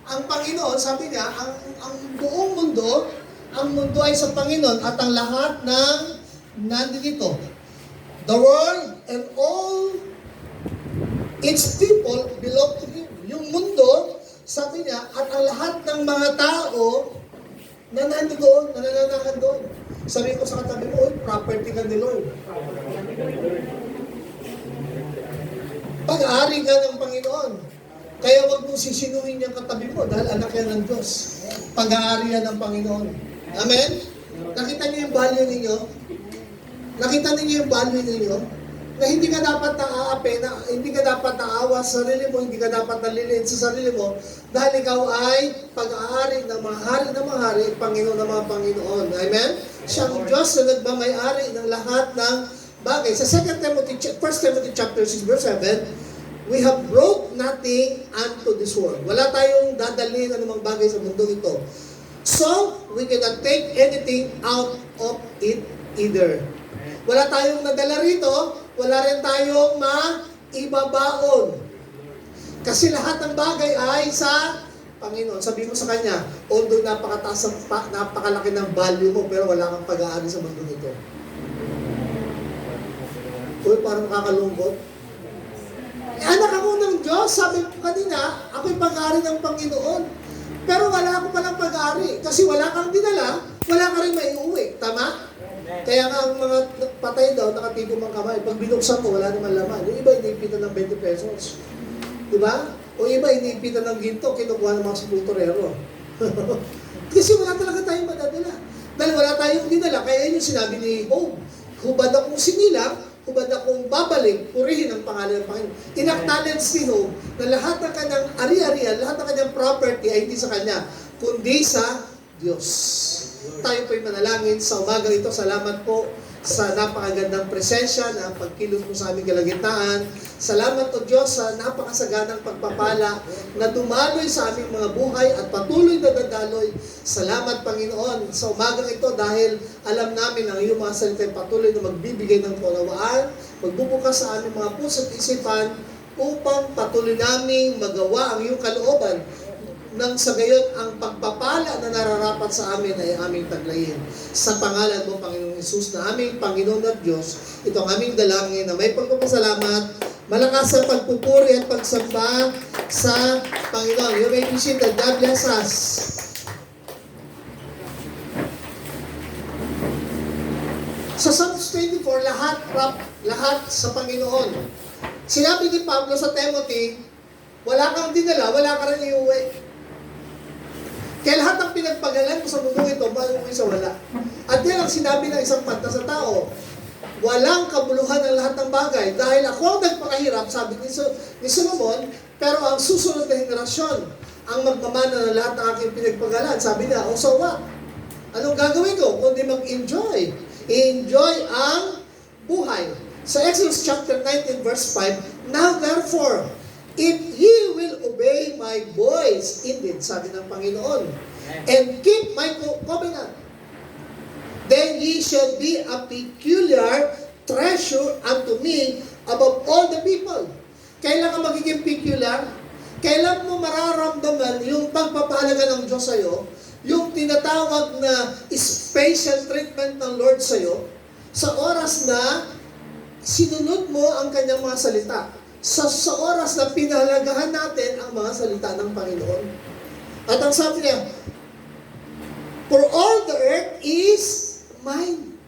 ang Panginoon, sabi niya, ang buong mundo, ang mundo ay sa Panginoon at ang lahat ng nandito. The world and all its people belong to Him. Yung mundo, sabi niya, at ang lahat ng mga tao na nandoon, na nananahan doon. Sabi ko sa katabi mo, property ka ni Lord. Pag-aari ka ng Panginoon. Kaya wag mong sisinuhin yung katabi mo dahil anak yan ng Diyos. Pag-aari yan ng Panginoon. Amen? Nakita niyo yung value ninyo? Nakita niyo yung value ninyo? Na hindi ka dapat naaapi, na hindi ka dapat naawa sa sarili mo, hindi ka dapat naliliit sa sarili mo, dahil ikaw ay pag-aari ng mga hari ng mga hari, Panginoon ng mga Panginoon. Amen? Siyang Diyos na nagmamayari ng lahat ng bagay. Sa 1 Timothy chapter 6 verse 7, we have brought nothing unto this world. Wala tayong dadalhin anumang bagay sa mundo ito. So, we cannot take anything out of it either. Wala tayong nadala rito, wala rin tayong maibabaon. Kasi lahat ng bagay ay sa Panginoon. Sabi mo sa Kanya, although napakalaki ng value mo, pero wala kang pag-aari sa mundo nito. Uy, parang nakakalungkot. Anak ako ng Diyos, sabi ko kanina, ako'y pag-aari ng Panginoon. Pero wala ako palang pag-aari. Kasi wala kang dinala, wala ka rin maiuwi. Tama? Kaya nga ang mga patay daw, nakatipong ang kamay. Pag binuksan mo, wala naman laman. Yung iba, iniipitan ng 20 pesos. Diba? O iba, iniipitan ng ginto, kinukuha ng mga sepulturero. Kasi wala talaga tayong madadala. Dahil wala tayong dinala. Kaya yun yung sinabi ni Job. Hubad akong sinilang, hubad akong babalik, purihin ang pangalan ng Panginoon. In-acknowledge ni Job na lahat ng kanyang ari-arian, lahat ng kanyang property ay hindi sa kanya, kundi sa Diyos. Tayo po'y manalangin sa umaga ito. Salamat po sa napakagandang presensya na pagkilos mo sa aming kalagitnaan. Salamat o Diyos sa napakasaganang pagpapala na dumaloy sa aming mga buhay at patuloy na dadaloy. Salamat Panginoon sa umagang ito dahil alam namin ang iyong mga salita patuloy na magbibigay ng kaunawaan, magbubukas sa aming mga puso at isipan upang patuloy naming magawa ang iyong kalooban nang sa gayon ang pagpapala na nararapat sa amin ay aming taglayin. Sa pangalan mo, Panginoong Hesus, na aming Panginoon at Diyos, ito ang aming dalangin na may pagpapasalamat, malakas sa pagpupuri at pagsamba sa Panginoon. You may be seated. God bless us. Sa Psalms 24, lahat sa Panginoon. Sinabi ni Pablo sa Timothy, wala kang dinala, wala ka rin iuwi. Kaya lahat ng pinagpagalan mo sa mundo ito, bago sa wala. At yan ang sinabi ng isang panta sa tao, walang kabuluhan ng lahat ng bagay. Dahil ako ang nagpakahirap, sabi ni Solomon, pero ang susunod na henerasyon, ang magmamana ng lahat ng aking pinagpagalan. Sabi niya, oh so what? Anong gagawin ko? Kundi mag-enjoy. I-enjoy ang buhay. Sa Exodus chapter 19 verse 5, now therefore, if ye will obey my voice, indeed, sabi ng Panginoon, and keep my covenant, then ye shall be a peculiar treasure unto me above all the people. Kailan ka magiging peculiar? Kailan mo mararamdaman yung pagpapahalaga ng Diyos sa'yo, yung tinatawag na special treatment ng Lord sa'yo, sa oras na sinunod mo ang kanyang mga salita. Sa oras na pinahalagahan natin ang mga salita ng Panginoon. At ang sabi niya, for all the earth is mine.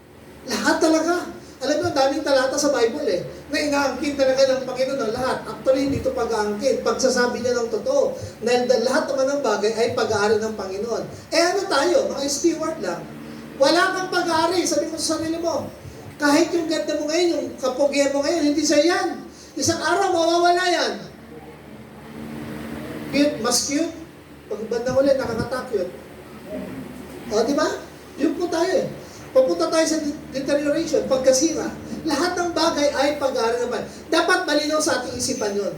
Lahat talaga. Alam mo, daming talata sa Bible na inaangkin talaga ng Panginoon ang lahat. Actually, hindi ito pag-aangkin. Pagsasabi niya ng totoo. Dahil lahat naman ng bagay ay pag-aari ng Panginoon. Ano tayo? Mga steward lang. Wala kang pag-aari. Sabi mo sa sarili mo, kahit yung ganda mo ngayon, yung kapugyan mo ngayon, hindi sa'yo yan. Isang araw, mawawala yan. Cute, mas cute. Pag bandang ulit, nakakatakot. O, di ba? Yun po tayo Papunta tayo sa deterioration, pagkasira. Lahat ng bagay ay pag-aari naman. Dapat malinaw sa ating isipan yun.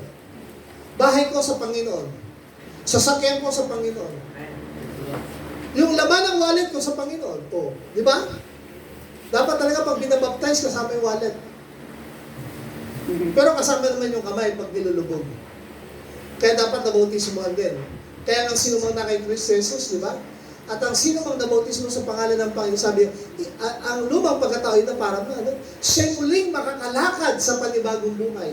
Bahay ko sa Panginoon. Sasakyan ko sa Panginoon. Yung laman ng wallet ko sa Panginoon. O, di ba? Dapat talaga pag binabaptize, kasama yung wallet. Pero kasama naman yung kamay pag nilulubog. Kaya dapat nabautismohan din. Kaya ang sino mang na kay Kristo Jesus, di ba? At ang sino mang nabautismo sa pangalan ng Panginoon, sabi, ang lumang pagkatao ay na parang siya'y muling makakalakad sa panibagong buhay.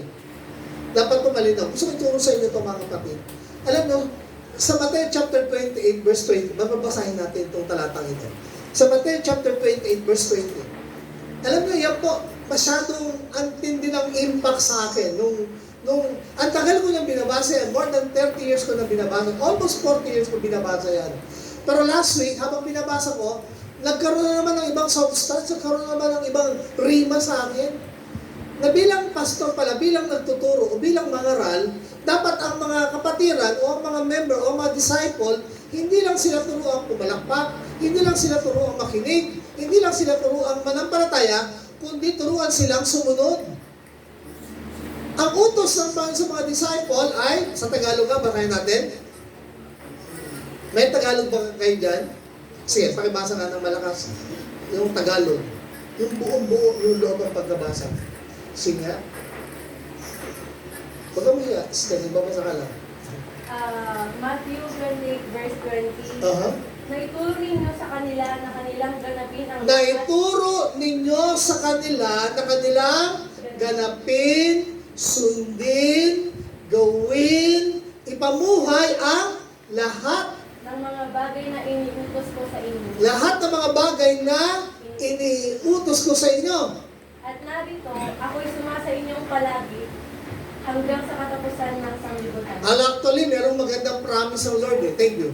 Dapat po malinaw. Gusto ko ituro sa inyo ito mga kapatid. Alam nyo, sa Matthew chapter 28 verse 20, babasahin natin itong talatang ito. Sa Matthew chapter 28 verse 20, alam nyo, yan po, masyadong antindi ng impact sa akin. Ang tagal ko nang binabasa yan, more than 30 years ko nang binabasa, almost 40 years ko binabasa yan. Pero last week, habang binabasa ko, nagkaroon na naman ng ibang substance, nagkaroon na naman ng ibang rima sa akin. Na bilang pastor pala, bilang nagtuturo o bilang mangaral, dapat ang mga kapatiran o ang mga member o mga disciple, hindi lang sila turuang pumalakpak, hindi lang sila turuang makinig, hindi lang sila turuang manampalataya, kundi turuan silang sumunod. Ang utos ng Panginoon sa mga disciple ay, sa Tagalog nga, bakayin natin. May Tagalog ba kayo dyan? Sige, pakibasa nga ng malakas. Yung Tagalog. Yung buong-buo yung loob ang pagkabasa. Sige nga. Huwag kang mahiya. Sige, babasa ka lang. Matthew 28 verse 20. Naituro ninyo sa kanila na kanilang ganapin ang Naituro ninyo sa kanila na kanilang ganapin, sundin, gawin, ipamuhay ang lahat ng mga bagay na iniutos ko sa inyo. Lahat ng mga bagay na iniutos ko sa inyo. At narito, ako'y sumasa inyong palagi hanggang sa katapusan ng sanglibutan. Actually, merong magandang promise ng Lord. Thank you.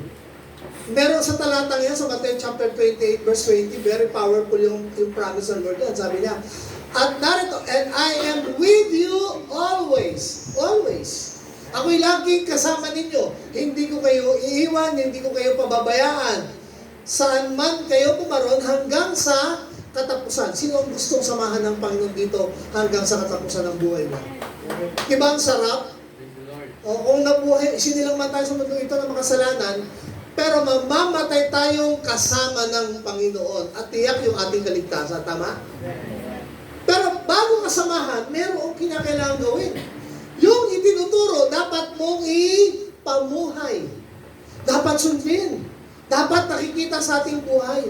Meron sa talatang yan, sa Matthew chapter 28, verse 20, very powerful yung promise ng Lord yan. Sabi niya, at narito, and I am with you always. Always. Ako'y laging kasama ninyo. Hindi ko kayo iiwan, hindi ko kayo pababayaan. Saan man kayo pumaron hanggang sa katapusan. Sino ang gustong samahan ng Panginoon dito hanggang sa katapusan ng buhay mo? Diba ang sarap? O kung nabuhay, sinilang man tayo sa mundo ito ng makasalanan, pero mamamatay tayong kasama ng Panginoon at tiyak yung ating kaligtasan. Tama? Pero bago kasamahan, meron kinakailangan gawin. Yung itinuturo, dapat mong ipamuhay. Dapat sundin. Dapat nakikita sa ating buhay.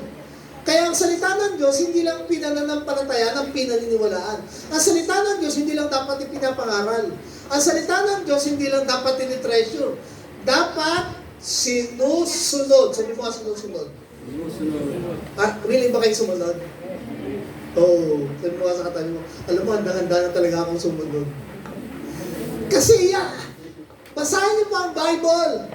Kaya ang salita ng Diyos, hindi lang pinananampalataya ng pinaniniwalaan. Ang salita ng Diyos, hindi lang dapat ipinapangaral. Ang salita ng Diyos, hindi lang dapat tinitreasure. Dapat sinusunod. Sabi mo nga sinusunod. Willing ba kayo sumunod? Oh, sabi mo nga sa katabi mo, alam mo, handa-handa na talaga akong sumunod. Kasi basahin niyo po ang Bible.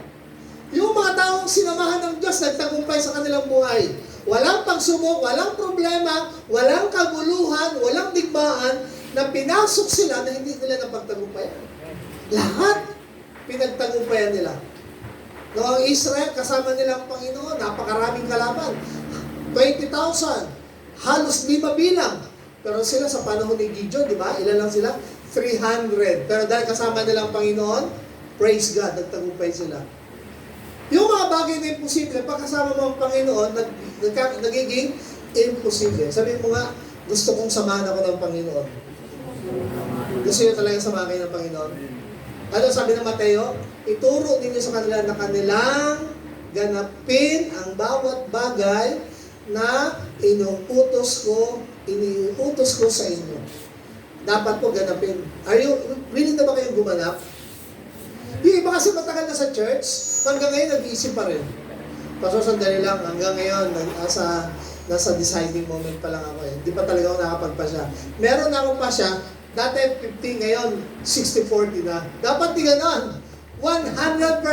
Yung mga taong sinamahan ng Diyos, nagtagumpay sa kanilang buhay. Walang pagsubok, walang problema, walang kaguluhan, walang digmaan, na pinasok sila na hindi nila napagtagumpayan. Lahat pinagtagumpayan nila. Noong Israel, kasama nila ang Panginoon, napakaraming kalaban. 20,000, halos 5 bilang. Pero sila sa panahon ni Gideon, di ba? Ilan lang sila? 300. Pero dahil kasama nila ang Panginoon, praise God, nagtagumpay sila. Yung mga bagay na imposible, pag kasama mo ang Panginoon, nagiging imposible. Sabi mo nga, gusto kong samahan ako ng Panginoon. Gusto nyo talaga samahan kayo ng Panginoon? Ano sabi ng Mateo? Ituro ninyo sa kanila na kanilang ganapin ang bawat bagay na iniuutos ko sa inyo. Dapat po ganapin. Are you willing na ba kayong gumanap? Yung iba kasi matagal na sa church, hanggang ngayon nag-iisip pa rin. Pastor, sandali lang, hanggang ngayon, nasa deciding moment pa lang ako eh. Hindi pa talaga ako nakapagpasya. Meron na akong pasya, dati 50, ngayon 60-40 na. Dapat di ganon. 100%.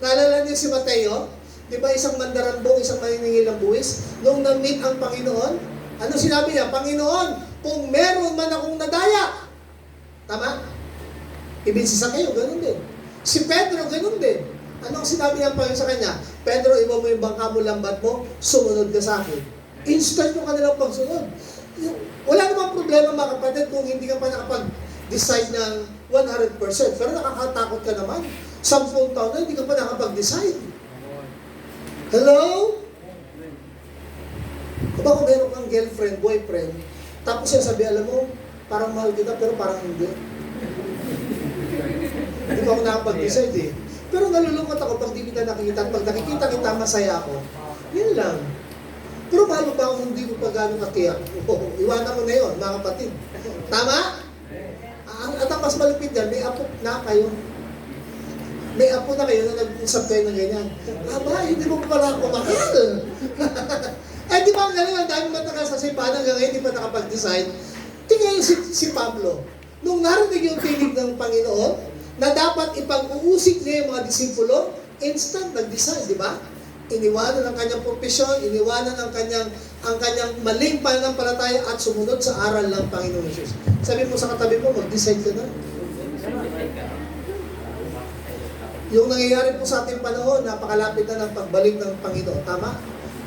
Naalala niyo si Mateo? Di ba isang mandarambong, isang maniningil ng buwis? Nung na-meet ang Panginoon, ano sinabi niya? Panginoon, kung meron man akong nadaya. Tama? Ibinsisa kayo, ganun din. Si Pedro, ganun din. Anong sinabi niya Panginoon sa kanya? Pedro, iba mo yung bangka mo, lambat mo, sumunod ka sa akin. Instant yung kanilang pagsunod. Wala namang problema mga kapatid kung hindi ka pa nakapag-decide ng 100%. Pero nakakatakot ka naman. 10 taon na hindi ka pa nakapag-decide. Hello? Kung kung meron kang girlfriend, boyfriend, tapos siya sabi, alam mo, parang mahal kita, pero parang hindi. Hindi pa ako nakapag-decide eh. Pero nalulungkot ako pag di kita ka nakikita. At pag nakikita kita, masaya ako. Yun lang. Pero paano ba kung hindi ko pa gano'ng katiyak? Iwanan mo na yun, mga kapatid. Tama? At ang mas malupit dyan, may apo na kayo. May apo na kayo na nag-usap kayo ng ganyan. Aba, hindi mo pala ako mahal. Eh, di ba ang galing, ang dami matagal sa simbahan hanggang ngayon, hindi pa nakapag-decide. Tingnan si Pablo. Nung narinig yung tinig ng Panginoon, na dapat ipag-uusik niya yung mga disipulo, instant nag-decide, di ba? Iniwanan ang kanyang profesyon, iniwanan ang kanyang maling pananampalataya at sumunod sa aral ng Panginoon Jesus. Sabi mo sa katabi mo, mag-decide ka na. Yung nangyayari po sa ating panahon, napakalapit na ng pagbalik ng Panginoon. Tama?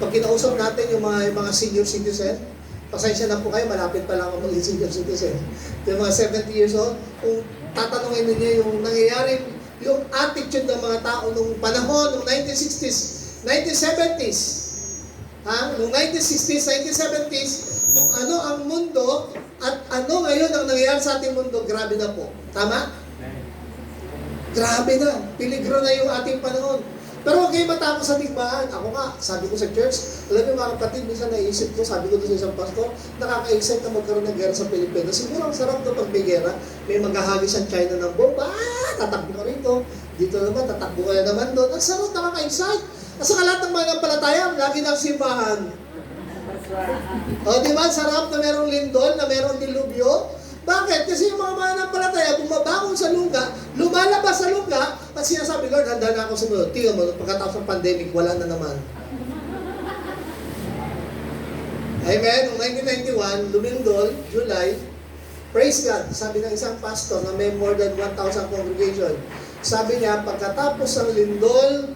Pag kinausap natin yung mga senior citizen, pasensya na po kayo, malapit pa lang ako maging senior citizen. Yung mga 70 years old, kung tatanungin ninyo yung nangyayari, yung attitude ng mga tao nung panahon, nung 1960s, 1970s, nung 1960s, 1970s, kung ano ang mundo at ano ngayon ang nangyayari sa ating mundo, grabe na po. Tama? Grabe na. Peligro na yung ating panahon. Pero huwag kayo matapos sa digmaan. Ako nga, sabi ko sa church, alam niyo mga kapatid, minsan naisip ko, sabi ko doon sa isang pastor, nakaka-excite na magkaroon ng gera sa Pilipinas. Siguro ang sarap na pag may gera, may maghahagis ang China ng bomba, tatakbo ka rito. Dito naman, tatakbo ka na naman doon. Ang sarap, nakaka-excite. At saka lahat ng mga nampalataya, lagi ng simbahan. O, di ba? Sarap na merong lindol, na merong dilubyo. Bakit? Kasi yung mga mananampalataya, bumabangon sa lungga, lumalabas sa lungga, at sinasabi, Lord, handa na ako sumunod. Tingnan mo, pagkatapos ng pandemic, wala na naman. Amen? Noong 1991, lumindol, July, praise God, sabi ng isang pastor na may more than 1,000 congregation, sabi niya, pagkatapos ng lindol,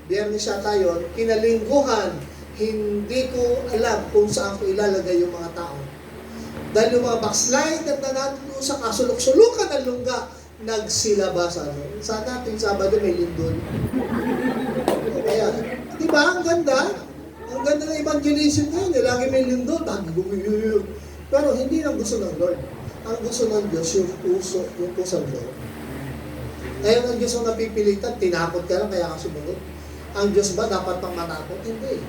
Biyernes yata yun, kinalingguhan, hindi ko alam kung saan ko ilalagay yung mga tao. Dahil yung mga backslide at nanatilo sa kasulok-sulukan ng lungga, nagsilabasan. Sana ating Sabado may lindol. O kaya, di ba? Ang ganda. Ang ganda ng evangelism ngayon. Lagi may lindol. Pero hindi lang gusto ng Lord. Ang gusto ng Diyos, yung puso, yung pusang Lord. Ngayon ang Diyos ang napipilitan, tinakot ka lang kaya ka sumunod. Ang Diyos ba dapat pang matakot? Hindi.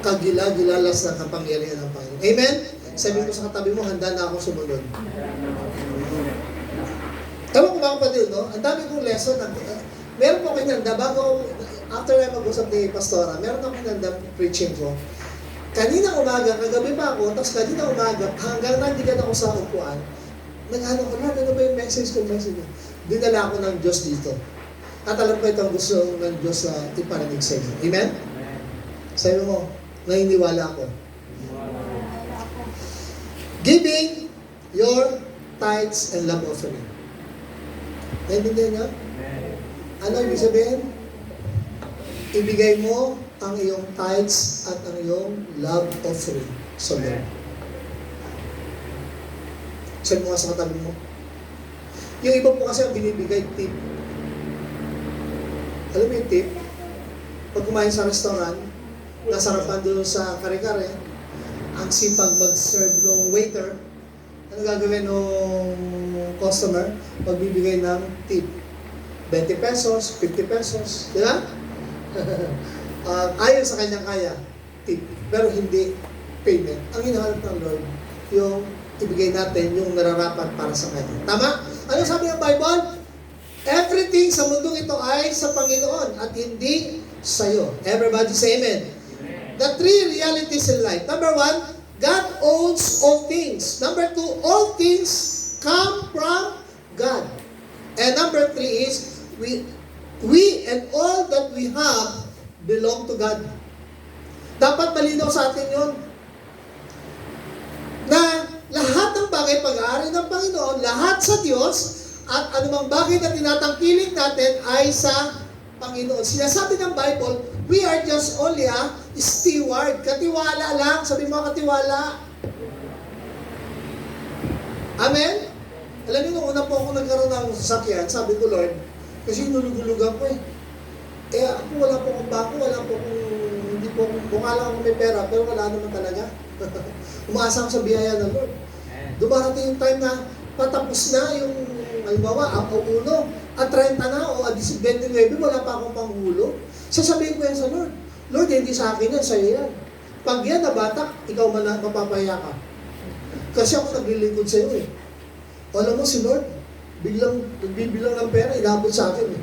Kagila-gilalas na kapangyarihan ng Panginoon. Amen? Sabi ko sa katabi mo, handa na akong sumunod. Tama ko mga kapatid, no? Ang dami kong lesson. Meron po kinanda, after I mag-usap ni Pastora, meron akong kinanda preaching ko. Kanina umaga, kagabi pa ako, tapos kanina umaga, hanggang nandigan ako sa upuan, nag-ano ko, Lord, ano ba yung message ko? Dinala ako ng Diyos dito. At alam ko itong gusto ng Diyos na iparinig sa inyo. Amen? Sabi mo, naniniwala ako. Giving your tithes and love offering. Naintindihan niyo? Ano ibig sabihin? Ibigay mo ang iyong tithes at ang iyong love offering sa Lord. Sabi mo nga sa katabi mo. Yung iba po kasi ang binibigay tip. Alam mo yung tip? Pag kumain sa restaurant, nasarapan doon sa kare-kare, ang sipag mag-serve ng waiter, ano gagawin ng customer? Magbibigay ng tip. 20 pesos, 50 pesos, di ba? Ayon sa kanyang kaya, tip. Pero hindi payment. Ang hinahanap ng Lord, yung ibigay natin yung nararapat para sa kanya. Tama? Ano sabi ng Bible? Everything sa mundong ito ay sa Panginoon at hindi sa iyo. Everybody say amen. The three realities in life. Number one, God owns all things. Number two, all things come from God. And number three is, we and all that we have belong to God. Dapat malinaw sa atin yun. Na lahat ng bagay pag-aari ng Panginoon, lahat sa Diyos, at anumang bagay na tinatangkilik natin ay sa Panginoon. Sinasabi ng Bible, we are just only a steward. Katiwala lang. Sabi mo, katiwala. Amen? Alam niyo, nung una po ako nagkaroon ng sasakyan, sabi ko, Lord, kasi nulugulugan ko eh. Eh, ako wala po akong bako, wala po akong, hindi po akong, bunga lang ako may pera, pero wala naman talaga. Umaasa ako sa biyaya ng Lord. Dumarating yung time na patapos na yung, halimbawa, ako uno, at 30 na o 29, wala pa akong panghulo. Sasabihin ko yan sa Lord. Lord, hindi sa akin yan, sa'yo yan. Pag yan nabatak, ikaw mapapahiya ka. Kasi ako naglilingkod sa'yo eh. Alam mo si Lord, biglang nagbibilang ng pera, inabot sa akin eh.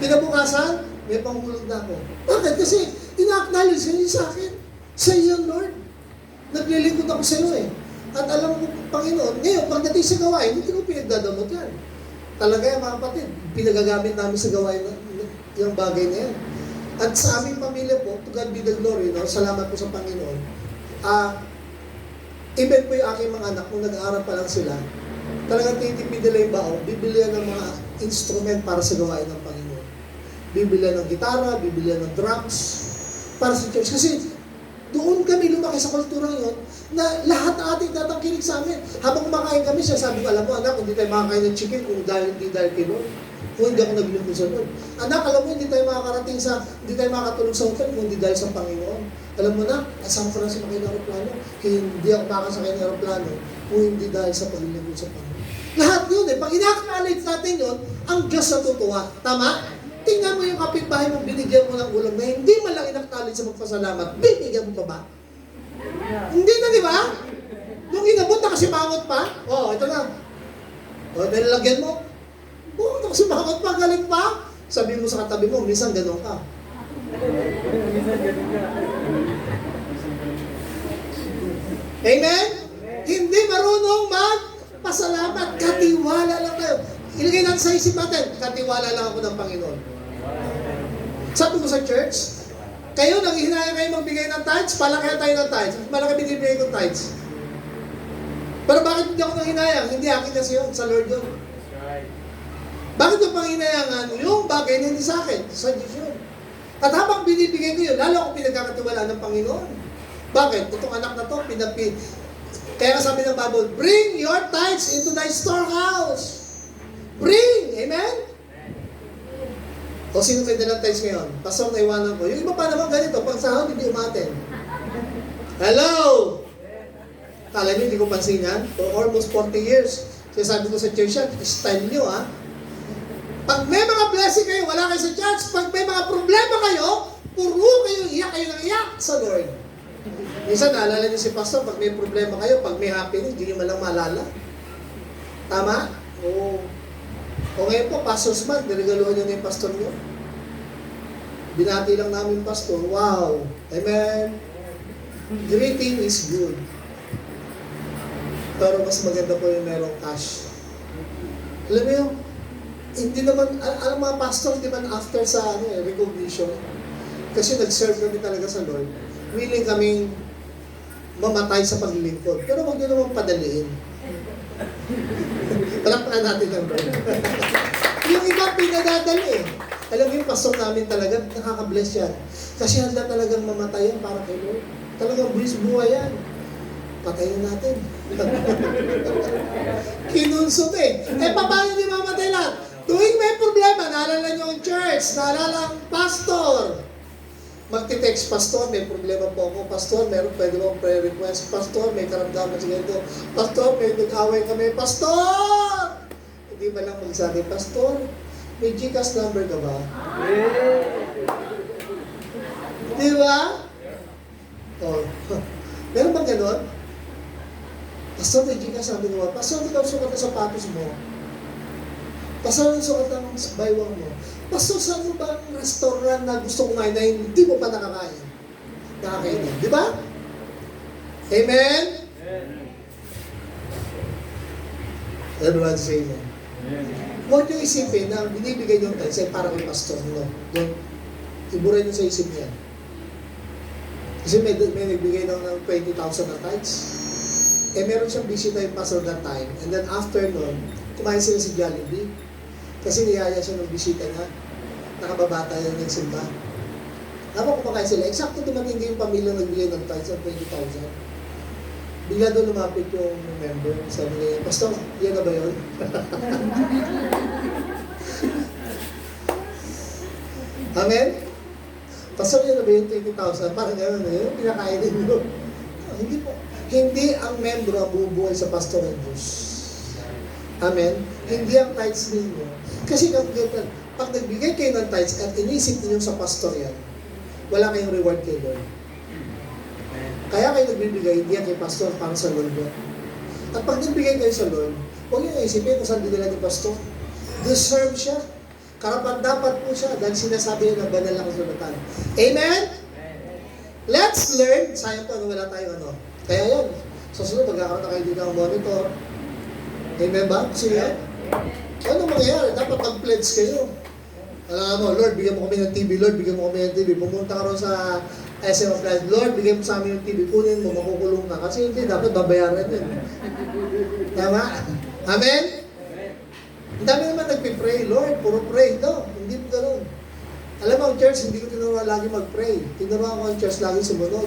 Kinabukasan, may panghulog na ako. Bakit? Kasi ina-acknowledge niya sa akin. Sa'yo yan, Lord. Naglilingkod ako sa'yo eh. At alam mo, Panginoon, ngayon, pagdating sa gawain, hindi ko pinagdadamot yan. Talaga yan, mga kapatid, pinagagamit namin sa gawain yung bagay na yan. At sa aming pamilya po, to God be the glory, no? Salamat po sa Panginoon. Even po yung aking mga anak, kung nag-aaral pa lang sila, talagang titipid nila yung baon, bibilihan ng mga instrument para sa gawain ng Panginoon. Bibilihan ng gitara, bibilihan ng drums, para sa church. Kasi doon kami lumaki sa kulturang yun, na lahat ating tatangkilik sa amin. Habang kumakain kami siya, sabi ko, alam mo anak, hindi tayo makakain ng chicken kung hindi dahil kay Lord. Kung hindi ako naglingkod sa Lord. Anak, alam mo, hindi tayo makakatulog sa hotel kung hindi dahil sa Panginoon. Alam mo na, asahan ko lang sa makina aeroplano, hindi ako makakasakay ng aeroplano kung hindi dahil sa paglingkod sa Panginoon. Lahat yun eh. Pag ina-acknowledge natin yun, ang Diyos natutuwa. Tama? Tingnan mo yung kapitbahay mo, binigyan mo ng ulam na hindi man lang in-acknowledge sa magpasalamat, binigyan mo pa ba? Hindi na, di ba? Nung inabot, nakasimangot pa. Ito na. Nilalagyan mo. Nakasimangot pa, galing pa. Sabi mo sa katabi mo, minsan gano'n ka. Amen? Hindi marunong magpasalamat. Katiwala lang tayo. Ilagay natin sa isip natin, katiwala lang ako ng Panginoon. Sabi ko sa church, kayo, nanghihinayang kayo magbigay ng tithes, palaki tayo ng tithes. Malaki binibigay kong tithes. Pero bakit hindi ako nanghinayang? Hindi akin kasi yun, sa Lord yun. Bakit yung panghinayangan? Yung bagay na hindi sa akin, sa Diyos yun. At habang binibigay ko yun, lalo akong pinagkakatiwalaan ng Panginoon. Bakit? Itong anak na to, kaya sabi ng Bible, bring your tithes into thy storehouse. Bring! Amen? O sino may dalang tithes ngayon? Pastor, naiwanan ko. Yung iba pa naman ganito, pag sahod, hindi umaten. Hello! Kala nyo, hindi ko pansin yan? For almost 40 years. Kaya sabi ko sa church yan, style nyo ha. Pag may mga blessing kayo, wala kayo sa church. Pag may mga problema kayo, puro kayo, iyak kayo ng iyak sa Lord. Minsan, naalala niyo si Pastor, pag may problema kayo, pag may happening, hindi nyo malang maalala. Tama? Oo. O ngayon po, Pastor's Month, niregaluhan nyo na yung pastor nyo. Binati lang namin pastor. Wow! Amen! Greeting is good. Pero mas maganda po yung merong cash. Alam mo yung, hindi naman, alam mga pastor, hindi man after sa recognition. Kasi nag-serve kami talaga sa Lord. Willing kaming mamatay sa paglilingkod. Pero huwag nyo naman padaliin. Palakpakan natin ang Lord. Yung iba pinadadali eh. Alam mo yung pastor namin talaga, nakaka-bless yan. Kasi handa talagang mamatayan para kay Lord. Talagang buhay yan. Patayin natin. Kinunsot eh. Paano hindi mamatay lahat? Tuwing may problema, naalala nyo ang church, naalala ang pastor. Magti-text, pastor, may problema po ako. Pastor, pwede mo prayer request. Pastor, may karamdaman sa ganito. Pastor, may nag-away kami. Pastor! Hindi ba lang magsabi, Pastor, may GCash number ka ba? Di ba? Meron bang ganon? Pastor, may GCash number ka ba? Pastor, ikaw sukat ang sapatos mo. Pastor, sukat ang baywang mo. Pastor, saan mo ba ang restaurant na gusto kumain na hindi mo pa nakakain? Nakakainin. Di ba? Amen? Everyone say amen. Huwag nyo isipin na binibigay nyo ang tithes ay para kay pastor nyo. Iburay nyo sa isip niya. Kasi may nagbigay ng 20,000 na tithes. Meron siyang bisita yung pastor that time. And then after nun, kumain sila si Jollibee. Kasi niyaya siya ng bisita niya. Nakababata yan nagsimba. Habang kumakain sila, eksakto dumating din yung pamilya nagbigay ng tithes ng 20,000. Bigla doon lumapit yung member. Sabi niya, Pastor, yan na ba yun? Amen? Pastor, yan na ba yung 20,000? Parang gano'n na yun, pinakain din yun. Hindi po. Hindi ang membro ang bubuhay sa pastor ng Diyos. Amen? Hindi ang tithes ninyo. Kasi pag nagbigay kayo ng tithes at inisip niyo sa pastor yan, wala kayong reward kay Lord. Kaya kayo nagbibigay, hindi yan kay pastor, para sa Lord yan. At pag nagbigay kayo sa Lord, huwag niyo isipin kung saan dinala ni pastor. Deserve siya. Karapat dapat po siya dahil sinasabi niya na banal ang kasulatan. Amen? Let's learn. Sayang po, wala tayong ano. Kaya yun. Sa sunod, magkakaroon na kayo din ng monitor. Amen ba? Gusto niya? Ano mangyayari? Dapat mag-pledge kayo. Alam mo, Lord, bigyan mo kami ng TV. Lord, bigyan mo kami ng TV. Pumunta ka rin sa SM of Life. Lord, bigyan mo sa amin ng TV. Kunin mo, makukulong ka. Kasi hindi, dapat babayaran yun. Tama? Amen? Ang dami naman nagpipray. Lord, puro pray. No, hindi mo gano'n. Alam mo, ang church, hindi ko tinuruan lagi mag-pray. Tinuruan ko ang church lagi sumunod.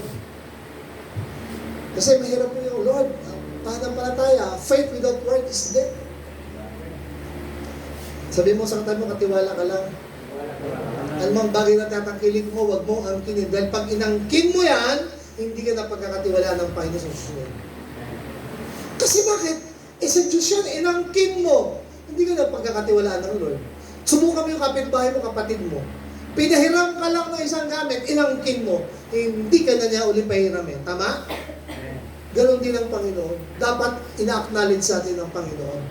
Kasi mahirap po yung Lord. Pananampalataya, faith without work is dead. Sabi mo sa katabi mo, katiwala ka lang. Ano mang bagay na tatangkilik mo, wag mo angkinin. Dahil pag inangkin mo yan, hindi ka na pagkakatiwalaan ng Panginoon sa susunod. Kasi bakit? Sa Diyos yan, inangkin mo. Hindi ka na pagkakatiwalaan ng Lord. Subukan mo yung kapitbahay mo, kapatid mo. Pinahiram ka lang ng isang gamit, inangkin mo. Hindi ka na niya ulit pahiramin. Tama? Ganon din ang Panginoon. Dapat ina-acknowledge sa atin ng Panginoon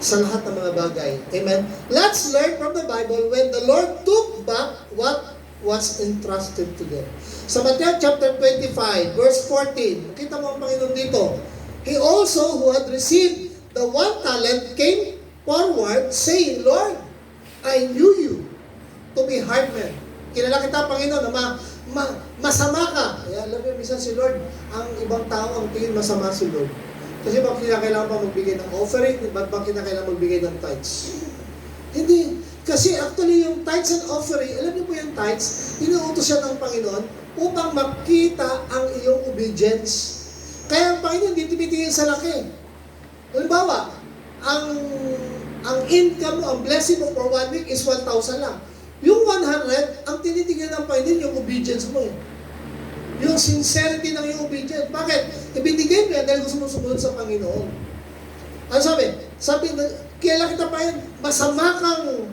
sa lahat ng mga bagay. Amen? Let's learn from the Bible when the Lord took back what was entrusted to them. Sa Matthew chapter 25, verse 14, makita mo ang Panginoon dito. He also who had received the 1 talent came forward saying, Lord, I knew you to be hard man. Kilala kita, Panginoon, na masama ka. Kaya alam mo, minsan si Lord, ang ibang tao ang tingin masama si Lord. Kasi bakit kinakailangan pa magbigay ng offering? Bakit kinakailangan magbigay ng tithes? Hindi. Kasi actually yung tithes and offering, alam niyo po yung tithes, inuutos siya ng Panginoon upang makita ang iyong obedience. Kaya ang Panginoon hindi timitingin sa laki. Halimbawa, ang income mo, ang blessing mo for 1 week is 1,000 lang. Yung 100, ang tinitingnan ng Panginoon yung obedience mo eh. Yung sincerity ng iyong obedience. Bakit? Ibinigay mo yan dahil gusto mo sumunod sa Panginoon. Ano sabi? Sabi, kaya kita pa yan, masama kang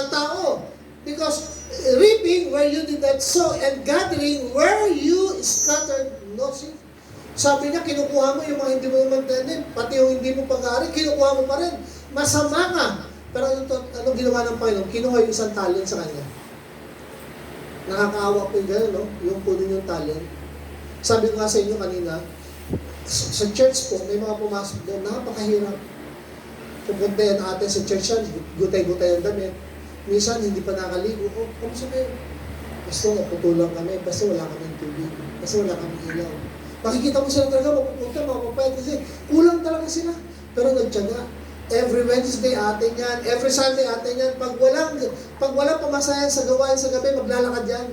tao. Because reaping where you did not sow and gathering where you scattered no seed. Sabi niya, kinukuha mo yung mga hindi mo naman tanim, pati yung hindi mo pag-aari, kinukuha mo pa rin. Masama ka. Pero anong ginawa ng Panginoon? Kinuha yung isang talent sa kanya. Nakakaawa po yung gano'n, no? Yung kunin yung talent. Sabi ko nga sa inyo kanina, sa church po, may mga pumasok doon, napakahirap. Pupunta yan natin sa church yan, gutay-gutay ang damit. Minsan, hindi pa nakaligo. Oh, kamusta kayo? Basta naputulang kami, basta wala kaming tubig, basta wala kaming ilaw. Makikita mo sila talaga, mapupunta, mapapayat kasi kulang talaga sila. Pero nagtiyaga. Every Wednesday atin yan, every Sunday atin yan. Pag walang pamasayan sa gawain sa gabi, maglalakad yan.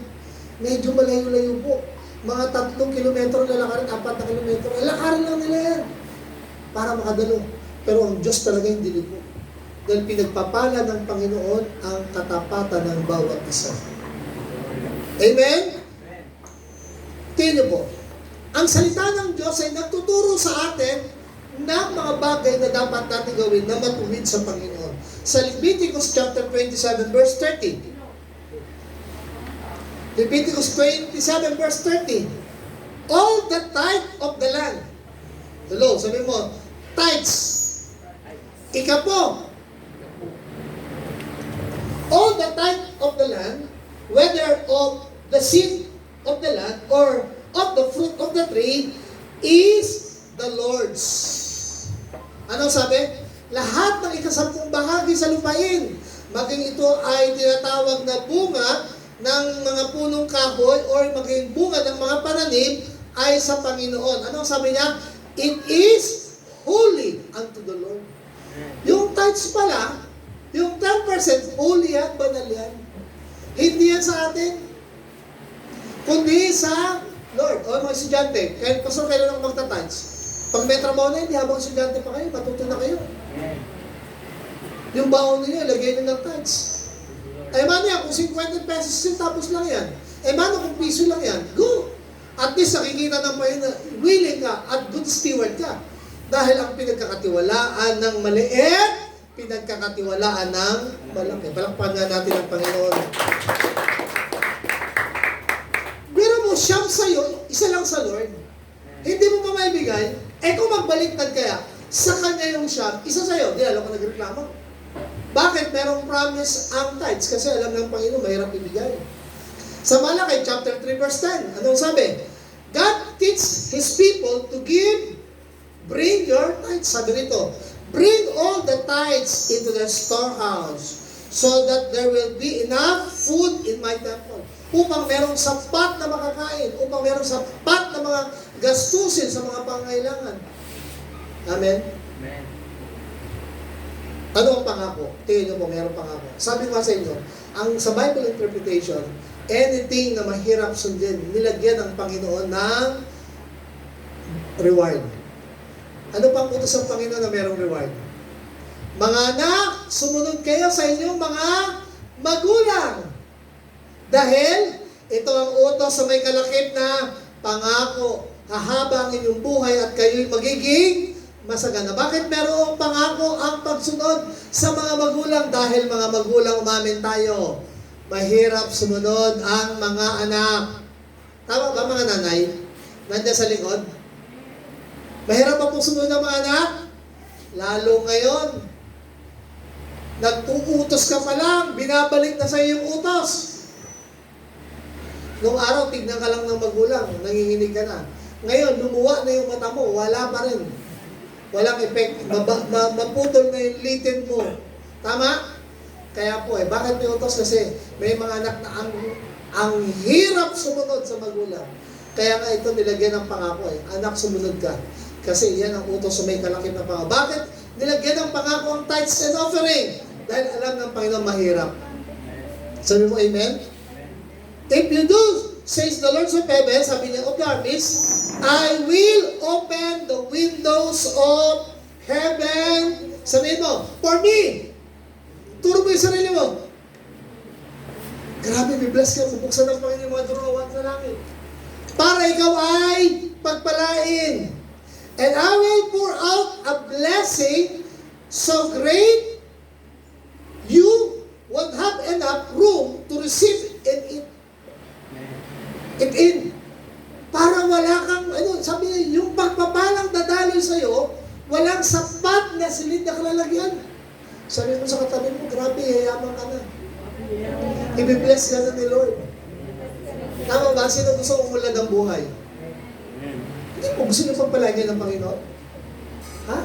Medyo malayo-layo po. Mga 3 kilometro lalakarin, 4 na kilometro. Lakarin lang nila yan para makadalo. Pero ang Diyos talaga hindi libo. Dahil pinagpapala ng Panginoon ang katapatan ng bawat isa. Amen? Tingnan niyo po. Ang salita ng Diyos ay nagtuturo sa atin na mga bagay na dapat natin gawin na matuwid sa Panginoon. Sa Leviticus chapter 27 verse 30. Leviticus 27 verse 30. All the tithe of the land. Hello, sabi mo, tithes. Ika po. All the tithe of the land, whether of the seed of the land or of the fruit of the tree, is the Lord's. Ano sabi? Lahat ng ikasampung bahagi sa lupain, maging ito ay tinatawag na bunga ng mga punong kahoy or maging bunga ng mga pananim, ay sa Panginoon. Ano sabi niya? It is holy unto the Lord. Yung tithes pala, yung 10%, holy yan, banal yan. Hindi yan sa atin, kundi sa Lord. O mga estudyante, pastor, kailan ako magta-tithes? Pag may trabaho na hindi, habang estudyante pa kayo, matuto na kayo. Yung baon niyo, lagay niyo ng tithes. Eh, mano yan, kung 50 pesos yun, tapos lang yan. Eh, mano kung piso lang yan, go! At least nakikita ng Panginoon na willing ka at good steward ka. Dahil ang pinagkakatiwalaan ng maliit pinagkakatiwalaan ng malaki. Palakpakan nga natin ang Panginoon. Pero mo, siyam sa'yo, isa lang sa Lord. Hindi mo pa maibigay, kung magbaliktad kaya, sa Kanya yung siyam, isa sa'yo, di alam ko nagreklamo. Bakit? Merong promise ang tithes, kasi alam ng Panginoon, mahirap ibigay. Sa Malakay, chapter 3, verse 10, anong sabi? God teach His people to give, bring your tithes. Sabi nito, bring all the tithes into the storehouse, so that there will be enough food in my temple. Upang merong sapat na makakain, upang merong sapat na mga gastusin sa mga pangailangan. Amen? Amen. Ano ang pangako? Tingin nyo po, merong pangako. Sabi ko sa inyo, sa Bible interpretation, anything na mahirap sundin, nilagyan ng Panginoon ng reward. Ano pang utos ng Panginoon na merong reward? Mga anak, sumunod kayo sa inyong mga magulang. Dahil ito ang utos sa may kalakip na pangako. Hahaba ang inyong buhay at kayo'y magiging masagana. Bakit merong pangako ang pagsunod sa mga magulang? Dahil mga magulang, umamin tayo, mahirap sumunod ang mga anak. Tama ba mga nanay? Nandiyan sa likod? Mahirap ba pong sumunod ang mga anak? Lalo ngayon. Nag-uutos ka pa lang, binabalik na sa iyo yung utos. Noong araw, tignan ka lang ng magulang, nanginginig ka na. Ngayon, lumuwa na yung mata mo, wala pa rin. Walang effect, maputol na yung litin mo. Tama? Kaya po bakit may utos? Kasi may mga anak na ang hirap sumunod sa magulang. Kaya nga ito nilagyan ng pangako anak, sumunod ka. Kasi yan ang utos sa may kalakip na pangako. Bakit nilagyan ng pangako ang tithes and offering? Dahil alam ng Panginoon mahirap. Sabi mo, amen? If you do, says the Lord of heaven, sabi niya of the armies, I will open the windows of heaven. Sabihin mo, for me. Turo mo yung sarili mo. Grabe, may bless ka. Bubuksan ng Panginoon yung mga durawan sa langit. Para ikaw ay pagpalain. And I will pour out a blessing so great you won't have enough room to receive it in. Para wala kang, sabi niya, yung pagpapalang dadaloy sa'yo, walang sapat na silid na kalalagyan. Sabi mo sa katabi mo, grabe, yayaman ka na. Ibibless ka na ni Lord. Tama ba? Sino gusto umulad ang buhay? Hindi mo gusto yung pagpalagyan ng Panginoon? Ha?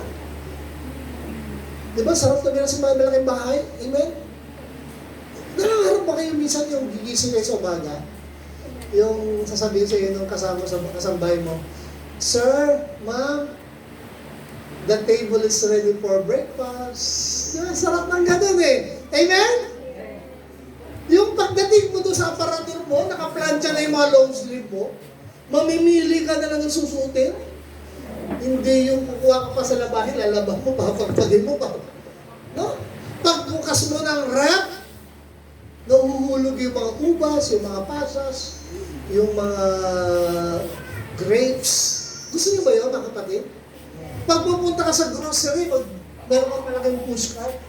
Di ba, sarap na meron sa mga malaking bahay? Amen? Nangangarap ba kayo minsan yung gigising kayo sa umaga? Yung sasabihin sa iyo nung kasama sa kasambahay mo, Sir, Ma'am, the table is ready for breakfast. Diba? Sarap ng ganun Amen? Yung pagdating mo doon sa aparatur mo, nakaplansya na yung mga long sleeve mo, mamimili ka na lang ng susutin. Hindi yung kukuha ka pa sa labahin, lalabas mo pa, pagpagin mo pa. No? Pagbukas mo ng rep, nahuhulog yung mga ubas, yung mga pasas, yung mga grapes. Gusto niyo ba yun, mga kapatid? Pag pupunta ka sa grocery, meron kang malaking pushcart.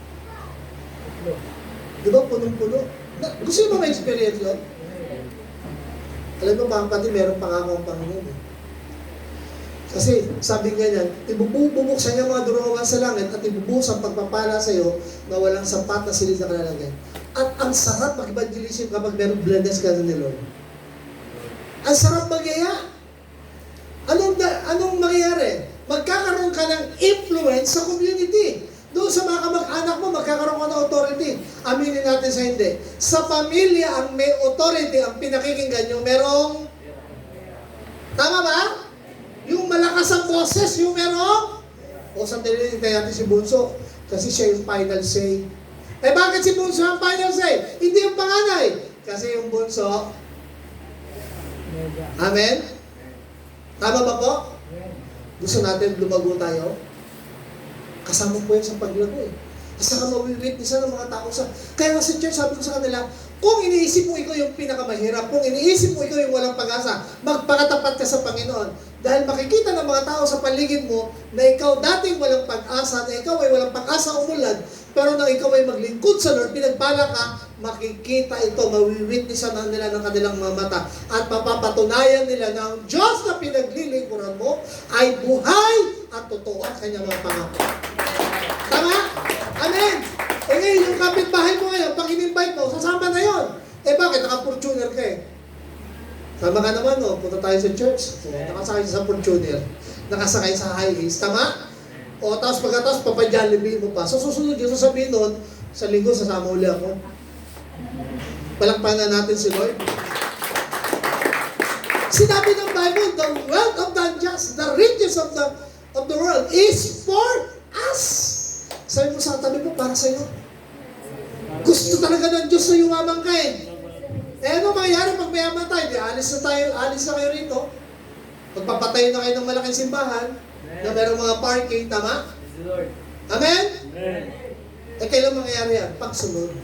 Di ba, punong-puno? Gusto niyo ba ma-experience yun? Alam mo, mga kapatid, meron pangako ang Panginoon. Kasi, sabi nga niyan, ibubuksan niya mga durawan sa langit at ibubuhos ang pagpapala sa iyo na walang sapat na silid na kalalagyan. At ang sarap mag-evangelism kapag meron blessed ka ni Lord. Ang sarap magyaya. Anong mangyayari? Magkakaroon ka ng influence sa community. Doon sa mga kamag-anak mo, magkakaroon ka ng authority. Aminin natin sa hindi. Sa pamilya, ang may authority, ang pinakikinggan yung merong... Tama ba? Yung malakas ang boses, yung merong... O sandali, hintayin natin si Bunso. Kasi siya yung final say. Bakit si Bunso ang final say? Hindi yung panganay. Kasi yung Bunso... Amen? Tama ba po? Gusto natin lumago tayo? Kasama po yan sa paglago Kasi ka mawiwitnessan ng mga tao sa... Kaya nga si church, sabi ko sa kanila, Kung iniisip mo ikaw yung pinakamahirap, kung iniisip mo ikaw yung walang pag-asa, magpakatapat ka sa Panginoon. Dahil makikita ng mga tao sa paligid mo na ikaw dating walang pag-asa, na ikaw ay walang pag-asa umulad, pero nang ikaw ay maglingkod sa Lord, pinagpala ka, makikita ito, mawiwitnessan na nila ng kanilang mga mata, at mapapatunayan nila na ang Diyos na pinaglilingkuran mo ay buhay at totoo ang kanyang mga pangako. Tama? Amen! Eh ngayon, yung kapitbahay mo ngayon, pag in-invite mo, sasama na yon. Eh bakit? Naka-Fortuner ka eh. Tama ka naman, no? Punta tayo sa church. Nakasakay sa Fortuner. Nakasakay sa Hiace. Tama? O, tapos pagkatapos, papajollibee mo pa. So, susunod yun, sasabihin nun, sa linggo, sasama uli ako. Palakpakan na natin si Lord. Sinabi ng Bible, the wealth of the unjust, the riches of the world is for us. Sabi mo sa tabi mo, para sa'yo. Gusto talaga ng Diyos na yumaman ka eh. Eh ano mangyayari pag mayaman tayo? Di, alis na kayo rito. Magpapatayo na kayo ng malaking simbahan na merong mga parking, tama? Amen? Amen. Eh kailan mangyayari yan? Pagsunod.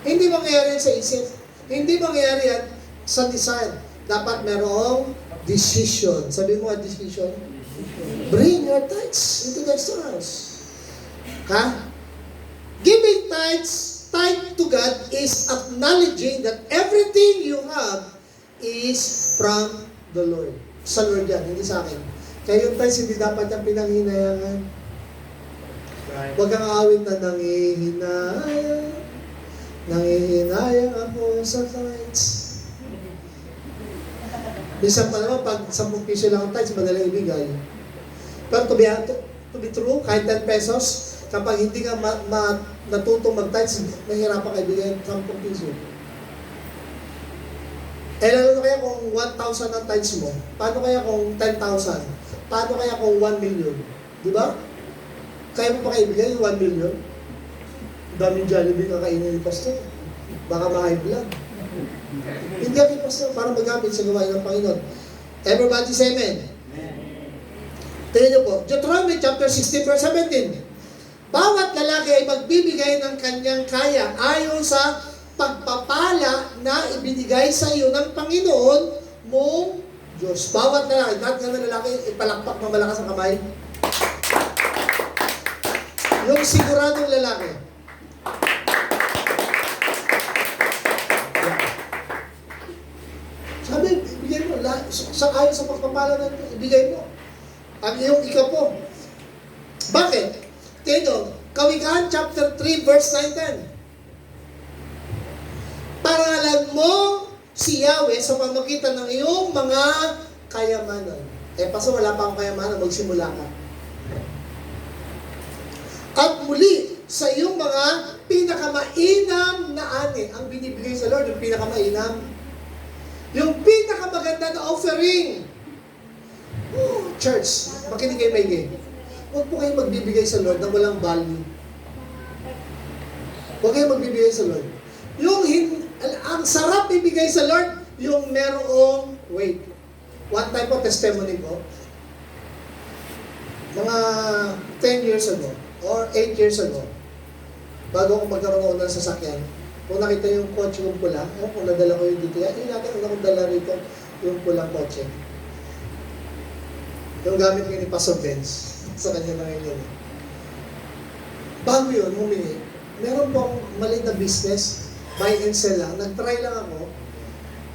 Hindi mangyayari yan sa isip. Hindi mangyayari yan sa design. Dapat merong decision. Sabi mo nga decision? Bring your tithes into the storehouse. Ha? Giving tithes, tithe to God is acknowledging that everything you have is from the Lord. Sa Lord yan, hindi sa akin. Kaya yung tithes, hindi dapat yung pinanghinayangan. Huwag kang awit na nangihinayang ako sa tithes. Minsan pa naman, pag 10 piso lang ang tithes, madalang ibigay. Pero to be true, kahit 10 pesos, kapag hindi ka natutong mag-tithes, mahirapan ka ibigay 10 piso. Eh lalo na kaya kung 1,000 ang tithes mo, paano kaya kung 10,000? Paano kaya kung 1 million? Di ba? Kaya mo pa kaibigay yung 1 million? Daming Jollibee kakainin ni Pastor. Baka ma-high blood. Hindi ako yung Pastor para magamit sa gawain ng Panginoon. Everybody say amen. Tingnan niyo po, Deuteronomy chapter 16 verse 17. Bawat lalaki ay magbibigay ng kanyang kaya ayon sa pagpapala na ibinigay sa iyo ng Panginoon mong Diyos. Bawat lalaki, lahat ng lalaki, ipalakpak na malakas ang kamay. Yung siguradong lalaki. Sabi, ibigay mo, ayon sa pagpapala na ibigay mo. Ang iyong ikapo. Bakit? Tingnan, Kawikaan chapter 3 verse 9-10. Parangalan mo si Yahweh sa pamagitan ng iyong mga kayamanan. Eh, paso wala pa akong kayamanan, magsimula ka. At muli, sa iyong mga pinakamainam na ani, ang binibigay sa Lord, yung pinakamainam. Yung pinakamaganda na offering. Oh, church, makinig kayo maigi. Huwag po kayo magbibigay sa Lord na walang value. Huwag kayo magbibigay sa Lord. Ang sarap ibigay sa Lord, yung merong, wait, one time po testimony ko, mga 10 years ago, or 8 years ago, bago ako magkaroon ako ng sasakyan, kung nakita yung kotse kong pula, kung nadala ko yung dito, yun natin, una kong dala rito yung pulang kotse. Yung gamit ko ni Pastor Benz. Sa kanya na ngayon. Bago yun, humingi. Meron pong maliit na business, buy and sell lang. Nag-try lang ako.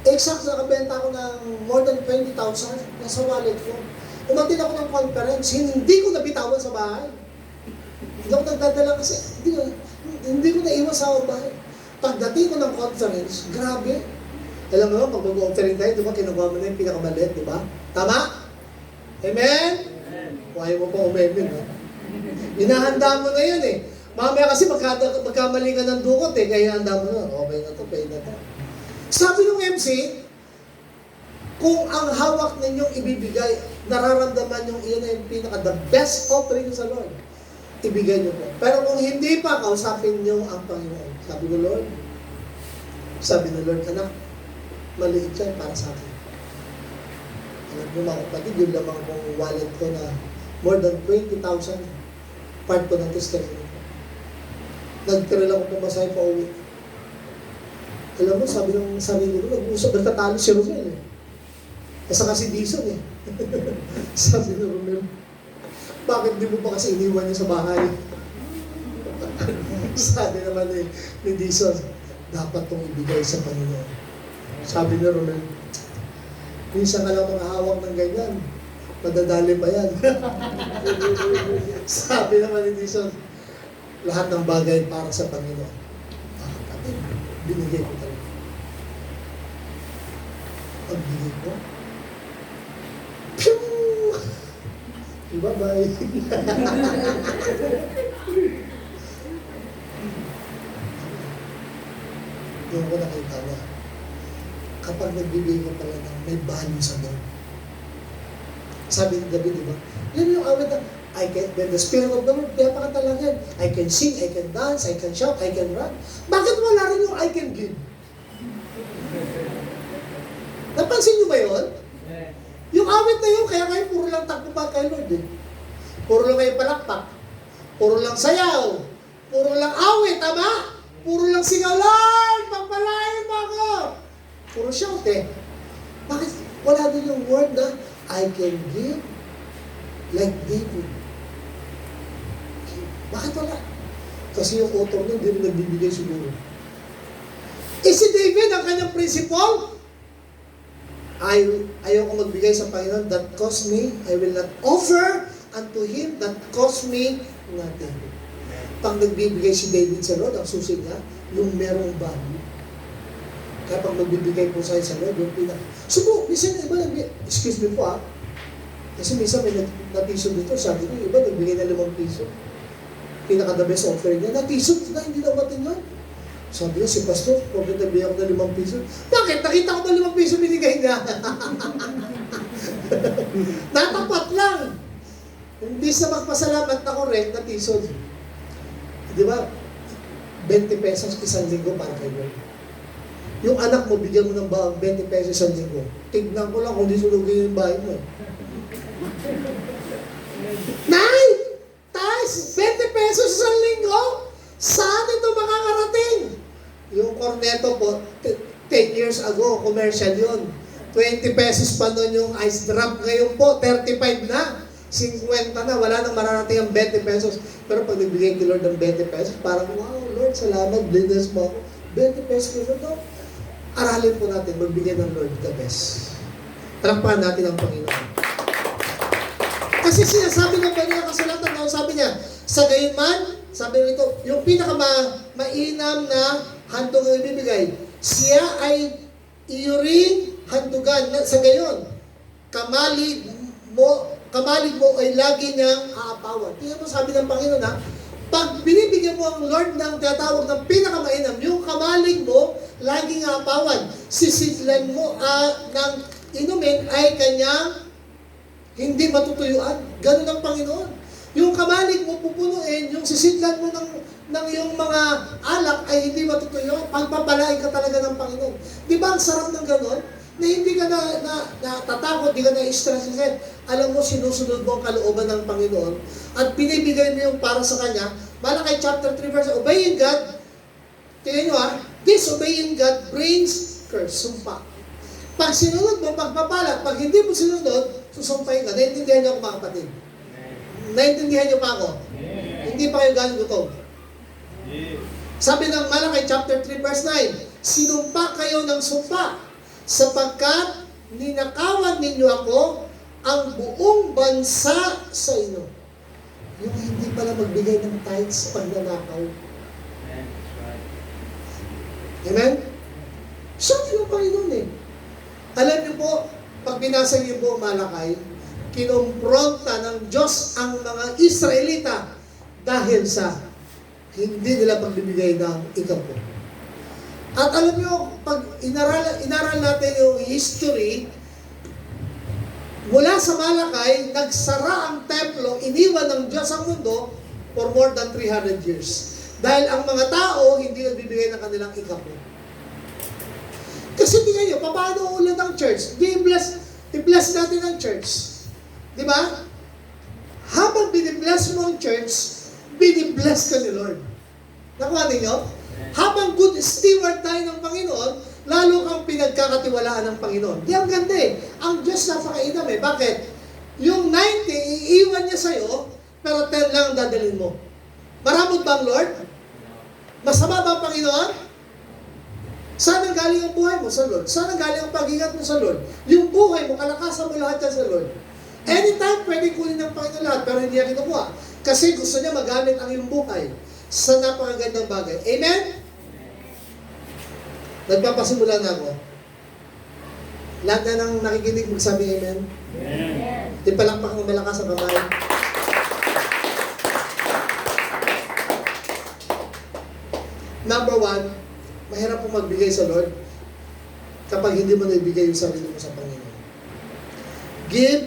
Exact, nakabenta ako ng more than 20,000 nasa wallet ko. Umatin ako ng conference, hindi ko nabitawan sa bahay. Hindi ako nagdadala kasi, hindi ko naiwan sa bahay. Pagdating ko ng conference, grabe. Alam mo, pag mag-offering tayo, di ba, kinukuha mo na yung pinakamaliit, di ba? Tama? Amen? Kaya mo pa umemil, ha? Inahanda mo na yan eh. Mamaya kasi magkamali ka ng dukot eh, kaya handa mo na, okay na to, pay na to. Sabi ng MC, kung ang hawak ninyong ibibigay, nararamdaman yung iyon na yung the best offering sa Lord, ibigay nyo po. Pero kung hindi pa, kausapin nyo ang Panginoon. Sabi ng Lord, anak, maliit yan para sa akin. Alam mo mga kapatid, yung lamang kong wallet ko na more than 20,000 part ko ng testimony ko. Nagtira lang ako pumasay pa uwi. Alam mo, sabi ng sarili ko, nag-uusap, nagtatalo si Romel eh. Saka si Dison eh. Sabi ng Romel, bakit di mo pa kasi iniwan niya sa bahay? Sabi naman ni Dison, dapat itong ibigay sa Panginoon. Sabi ni Romel, minsan ka lang makahawak ng ganyan, madadali pa yan. Sabi naman ni Dison, lahat ng bagay para sa Panginoon. Bakit? Binigay ko talaga. Pagbigay ko, Pew! Bye-bye. Doon ko nakita na kapag nagbibigay ka pala ng may value sa Lord. Sabi ni David, di ba? Yan yung awit na, when the Spirit of the Lord, kaya pa ka talaga yan. I can sing, I can dance, I can shout, I can run. Bakit wala rin yung I can give? Napansin niyo ba yun? Yung awit na yun, kaya kayo puro lang takbo pa kay Lord eh. Puro lang kayo palakpak. Puro lang sayaw. Puro lang awit, tama? Puro lang singaw, Lord, pagpalain mo ako. Puro shout eh. Bakit wala din yung word na I can give like David? Bakit wala? Kasi yung author nun, hindi rin nagbibigay siguro. Si David, ang kanyang principle, ayaw ko magbigay sa Panginoon that cost me, I will not offer unto Him that cost me nothing. Pag nagbibigay si David sa Lord, ang susi niya, yung merong value. Kaya pag magbibigay po sa Lord, yung minsan iba excuse me po kasi minsan may natiso dito, sabi ko, iba nagbigay na 5 piso. Pinaka the best offering niya, natiso na, hindi na umatin yun. Sabi niya, si Pastor, kung nagbigay ako ng 5 piso, bakit? Nakita ko na 5 piso binigay niya. Natapat lang. Hindi sa magpasalamat na correct, natisod. Di ba? 20 pesos isang linggo para kay Lord. Yung anak mo, bigyan mo ng 20 pesos isang linggo. Tignan ko lang kung di sunugin yung bahay mo. Nay! Tayo, 20 pesos isang linggo? Saan ito makakarating? Yung corneto po, 10 years ago, commercial yun. 20 pesos pa nun yung ice drop. Ngayon po, 35 na. 50 na. Wala nang mararating ang 20 pesos. Pero pag nagbigay kay Lord ng 20 pesos, parang, wow, Lord, salamat, bless mo ako. 20 pesos kay Lord, no? Aralin po natin, magbigay ng Lord the best. Palakpakan natin ang Panginoon. Kasi sinasabi ng Panginoon kasulatan, sabi niya, sa gayon man, sabi nito, yung pinaka-mainam na handog ang ibibigay, siya ay iyuring handugan. Sa gayon, kamalig mo ay lagi niyang aapawan. Tingnan mo, sabi ng Panginoon pag binibigyan mo ang Lord ng tinatawag ng pinaka-mainam, yung kamalig mo, laging aapawan. Sisidlan mo ng inumin ay kanyang hindi matutuyuan. Ganun ang Panginoon. Yung kamalig mo pupunuin, yung sisidlan mo ng yung mga alak ay hindi matutuyuan. Pagpapalain ka talaga ng Panginoon. Di ba ang sarap ng ganun? Na hindi ka natatakot, hindi ka na-stress. Alam mo, sinusunod mo ang kalooban ng Panginoon at pinibigay mo yung para sa Kanya. Malakay chapter 3 verse, obeying God, tingnan nyo disobeying God brings curse, sumpa. Pag sinunod mo, pagpapala, pag hindi mo sinunod, susumpahin ka. Naintindihan niyo ako mga kapatid? Naintindihan niyo pa ako? Hindi pa kayo galing gutom. Sabi ng Malakay chapter 3 verse 9, sinumpa kayo ng sumpa, sapagkat ninakawan ninyo ako ang buong bansa sa inyo. Yung hindi pala magbigay ng tithes pag nanakaw. Amen? Sabi ng Panginoon Alam niyo po, pag binasa niyo po Malakay, kinompronta ng Diyos ang mga Israelita dahil sa hindi nila pagbibigay ng ikapo. At alam niyo, pag inaral natin yung history, mula sa Malakay, nagsara ang templo, iniwan ng Diyos ang mundo for more than 300 years. Dahil ang mga tao, hindi nagbibigay ng kanilang ikapo. Kasi tingnan nyo, paano ulan ang church? I-bless natin ang church. Di ba? Habang binibless mo ang church, binibless ka ni Lord. Nakuha ninyo? Habang good steward tayo ng Panginoon, lalo kang pinagkakatiwalaan ng Panginoon. Di ang ganda eh. Ang Diyos napakainam eh. Bakit? Yung 90, iiwan niya sa'yo, pero 10 lang ang dadalhin mo. Maramot ba ang Lord? Masama ba ang Panginoon? Saan ang galing ang buhay mo sa Lord? Saan ang galing ang pag-ingat mo sa Lord? Yung buhay mo, kalakasan mo lahat yan sa Lord. Anytime, pwede kunin ng Panginoon lahat, pero hindi niya kinukuha. Kasi gusto niya magamit ang iyong buhay sa napakagandang bagay. Amen? Nagpapasimula na ako. Lahat na nang nakikinig magsabi amen? Amen. Di palakpak ng malakas ang kamay. Number 1, mahirap po magbigay sa Lord kapag hindi mo naibigay yung sarili mo sa Panginoon. Give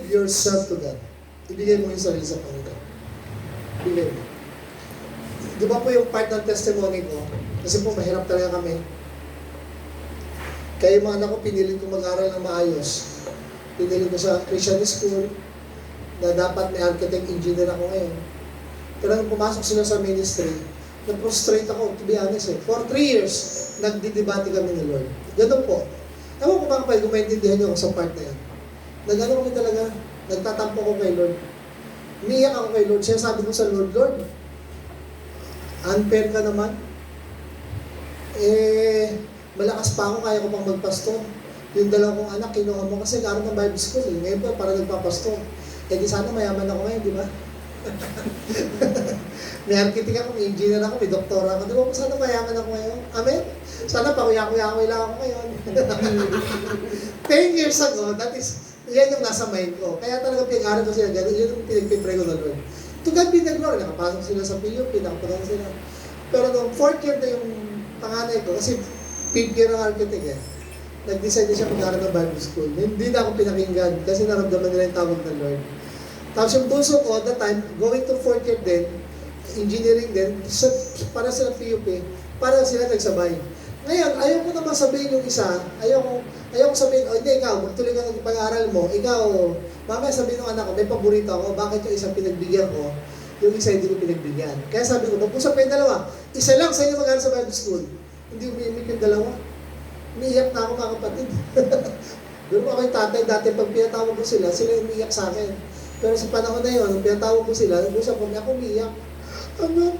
yourself to God. Ibigay mo yung sarili sa Panginoon. Ibigay mo. Di ba po yung part ng testimony ko? Kasi po mahirap talaga kami. Kaya yung mga anak ko, pinilit ko mag-aral ng maayos. Pinilit ko sa Christian school na dapat may architect engineer ako ngayon. Pero nung pumasok sila sa ministry, na-frustrate ako, to be honest eh. For 3 years, nagdidebate kami ni Lord. Ganun po. Ewan ko bang kung maintindihan niyo ako sa part na yan. Nagano kami talaga, nagtatampo ko kay Lord. Umiiyak ako kay Lord. Siya sabi ko sa Lord, Lord, unfair ka naman. Malakas pa ako, kaya ko pang magpastor. Yung dalawang kong anak, kinuha mo kasi laro ng Bible school. Ngayon po, para nagpapastor. Di sana mayaman ako ngayon, di ba? May architect ako, may engineer ako, may doktora ako. Di ba? Sana mayaman ako ngayon. Amen? Sana pakuya-kuya-kuya lang ako ngayon. 10 years ago, yan yung nasa mind ko. Kaya talaga pinag-aral ko sila, gano'n yun yung pinagpipray ko na Lord. To God be the glory, nakapasok sila sa PUP, nakapagan sila. Pero nung 4th year na yung panganay ko, kasi 5th year ang architect eh. Nag-decide na siya mag-aral ng Bible school. Hindi na ako pinakinggan kasi naramdaman nila yung tawag ng Lord. Tapos yung bunso ko, at that time, going to 4th year din, engineering din, para sa PUP, para sila nagsabay. Ngayon, ayaw ko naman sabihin yung isa, ayaw ko sabihin, hindi, ikaw, magtuloy ka ng pag-aaral mo, ikaw, mamaya sabihin ng anak ko, may paborito ako, bakit yung isang pinagbigyan ko, yung isa hindi ko pinagbigyan. Kaya sabi ko, mag-usap kayo dalawa, isa lang sa inyo mag-aaral sa Bible school, hindi umiimik yung dalawa. Umiiyak na ako mga kapatid. Pero ako yung tatay, dati pag pinatawag ko sila umiiyak sa akin. Pero sa panahon na yun, nung pinatawag ko sila, nag-usap ko, ako umiiyak. Anak,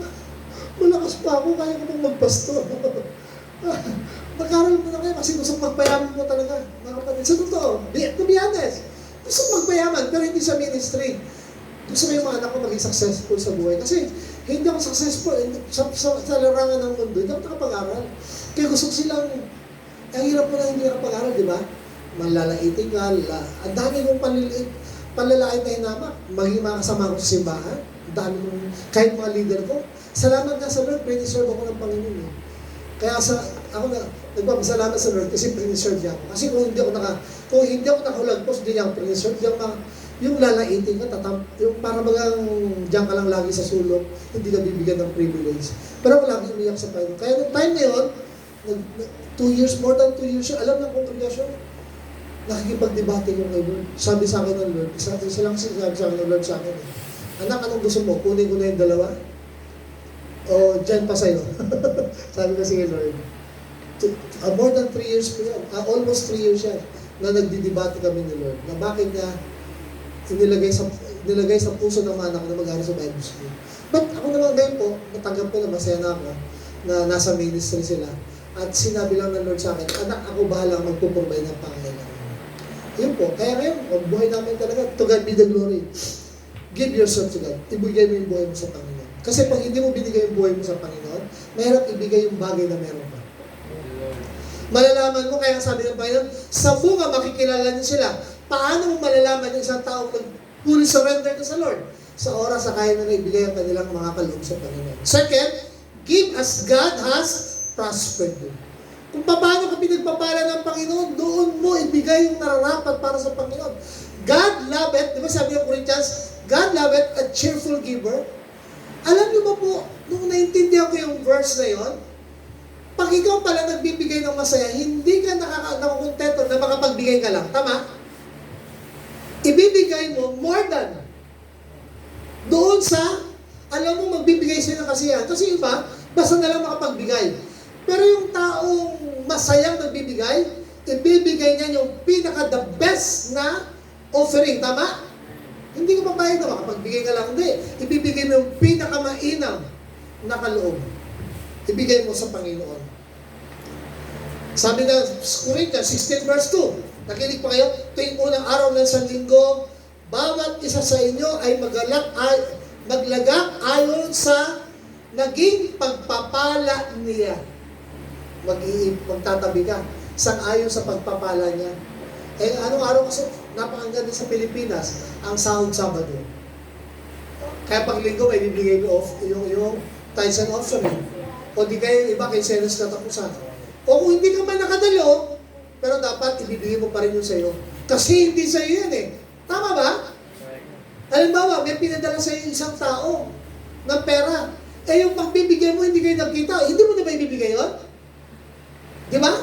malakas pa ako, kaya ko pang magpasto. Mag-aral mo na kayo kasi gusto magpayaman mo talaga. Mga kapatid, sa totoo, to be honest, gusto magpayaman, pero hindi sa ministry. Gusto ko yung mga anak ko maging successful sa buhay. Kasi hindi ako successful sa larangan ng mundo, hindi ako nakapag-aral. Kaya gusto ko silang, ang hirap mo na hindi nakapag-aral, di ba? Malalaitin ka, ang dami kong panlalait na hinamak. Maging mga kasama ko sa simbahan, ang dami kong, kahit mga leader ko. Salamat nga sa Lord, pre-deserve ako ng Panginoon. Eh. Kaya ako nagpapasalamat sa Lord kasi pre-deserve niya ako. Kasi kung hindi ako nakulagpos, hindi niya ako pre-deserve, yung lalaitin ka, yung para bagang diyan ka lang lagi sa sulok, hindi ka bibigyan ng privilege. Pero ako lagi umiyak sa Panginoon. Kaya nung time na yun, 2 years, more than 2 years, alam ng kongregasyon, nakikipag-debate ko kay Lord. Sabi sa akin ng Lord, isa lang sinasabi sa akin ng Lord sa akin, anak, anong gusto mo? Kunin ko na yung dalawa? O dyan pa sa'yo? Sabi ko, sige Lord. More than 3 years po yan. Almost 3 years yan na nagdidebate kami ni Lord. Na bakit niya nilagay sa puso ng mga anak ko na mag-aaral sa Bible School. But ako naman ngayon po, natanggap ko na masaya na ako na nasa ministry sila. At sinabi lang ng Lord sa akin, anak, ako bahala magpuprovide ng pangailangan. Yun po. Kaya ngayon, ang buhay namin talaga, to God be the glory. Give yourself to God. Ibigay mo yung buhay mo sa Panginoon. Kasi pag hindi mo binigay yung buhay mo sa Panginoon, mahirap ibigay yung bagay na meron ka. Malalaman mo, kaya sabi ng Panginoon, sa bunga makikilala niyo sila. Paano mo malalaman yung isang tao fully surrender to sa Lord? Sa oras sa kaya na ibigay ang kanilang mga kaloob sa Panginoon. Second, give as God has prospered you. Kung paano ka pinagpapala ng Panginoon, doon mo ibigay yung nararapat para sa Panginoon. God loveth, di ba sabi ng Corinthians, God loveth a cheerful giver. Alam niyo ba po, nung naintindihan ko yung verse na yon, pag ikaw pala nagbibigay ng masaya, hindi ka nakakontento na makapagbigay ka lang. Tama? Ibibigay mo more than doon sa alam mo magbibigay sila ng kasiyahan. Kasi iba, basta na lang makapagbigay. Pero yung taong masayang nagbibigay, ibibigay niya yung pinaka-the best na offering. Tama? Hindi ka papayag na makapagbigay ka lang. Hindi. Ibibigay mo yung pinaka-mainam na kaloob. Ibigay mo sa Panginoon. Sabi ng Corinthians 16 verse 2, nakinig pa kayo, tuwing unang araw ng Sanlinggo, bawat isa sa inyo ay maglagak ayon sa naging pagpapala niya. Magtatabi ka sang-ayon sa pagpapala niya. Eh, anong araw kasi? Napakaganda sa Pilipinas, ang sahod Sabado. Kaya pag linggo, may bibigay yung tithes and offering. O di kayo iba kay Senos katapusan. O kung hindi ka man nakadalo, pero dapat ibibigay mo pa rin yung sa'yo. Kasi hindi sa'yo yan eh. Tama ba? Halimbawa, may pinadala sa'yo isang tao ng pera. Eh yung pagbibigay mo, hindi kayo nagkita. Hindi mo na ba ibibigay yun? Di ba?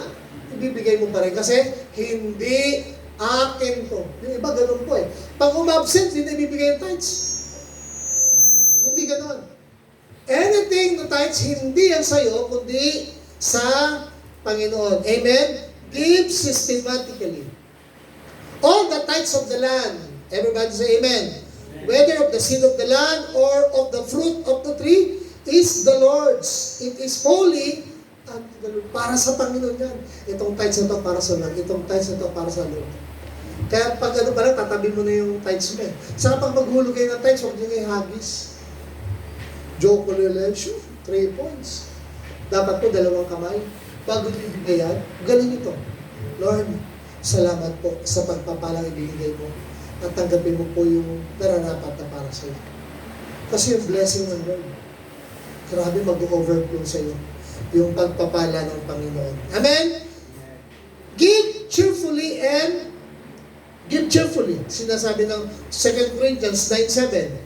Ibibigay mo pa rin. Kasi hindi akin to. Yung iba ganun po eh. Pag umabsent, hindi ibibigay yung tithes. Hindi ganun. Anything na tithes, hindi yan sa'yo, kundi sa Panginoon. Amen? Give systematically. All the tithes of the land. Everybody say amen. Whether of the seed of the land or of the fruit of the tree is the Lord's. It is holy unto the Lord. Para sa Panginoon yan. Itong tithes na to para sa Lord. Itong tithes na to para sa Lord. Kaya pag ano pala, tatabi mo na yung tithes mo eh. Saka pag maghulog kayo ng tithes, huwag nyo kayo hagis. Joke ko election, 3 points. Dapat po 2 kamay. Bago ibigay yan, galing ito. Lord, salamat po sa pagpapalang ibigay mo at tanggapin mo po yung nararapat na para sa iyo. Kasi yung blessing ng Lord, grabe mag-overflow sa iyo yung pagpapala ng Panginoon. Amen? Give cheerfully and give cheerfully. Sinasabi ng 2 Corinthians 9:7.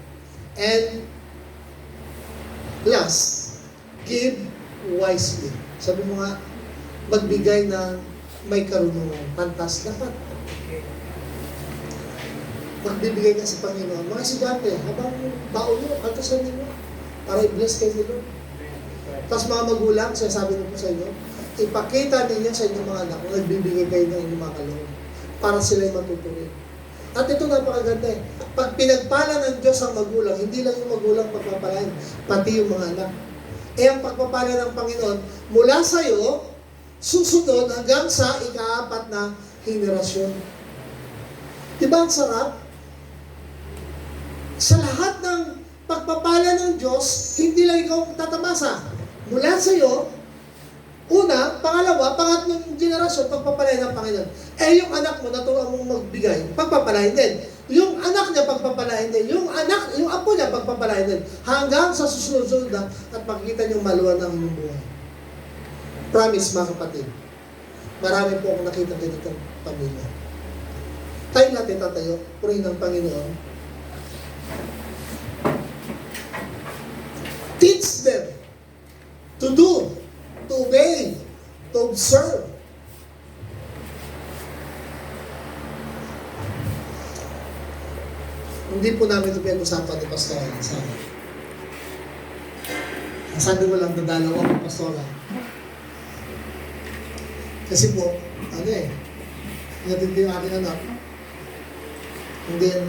And last, give wisely. Sabi mo nga, magbigay ng may karunungan. Pantas dapat. Magbibigay ka sa Panginoon. Mga estudyante, habang baon nyo, kantasan nyo, para i-bless kayo nyo. Tapos mga magulang, sinasabi ko po sa inyo, ipakita ninyo sa inyong mga anak kung nagbibigay kayo ng inyong mga kaloob para sila'y matutuloy. At ito napakaganda eh. Pag pinagpala ng Diyos ang magulang, hindi lang yung magulang pagpapalain, pati yung mga anak. Eh ang pagpapala ng Panginoon, mula sa iyo, susunod hanggang sa ika-4 na henerasyon. Diba ang sarap? Sa lahat ng pagpapala ng Diyos, hindi lang ikaw tatamasa. Mula sa iyo, una, pangalawa, pangatlong generasyon, pagpapalain ng Panginoon. Eh, yung anak mo, naturuan mong magbigay, pagpapalain din. Yung anak niya, pagpapalain din. Yung apo niya, pagpapalain din. Hanggang sa susunod na, at makikita niyong maluwan ng inyong buhay. Promise, mga kapatid. Marami po akong nakita ganitong pamilya. Tayo natin tatayo, purihin ng Panginoon. Teach them to do, to obey, to observe. Hindi po namin ito pinag-usapan ni Pastor. Sabi ko lang, dadalaw ako, Pastor. Kasi po, natindi yung aking anak. And then,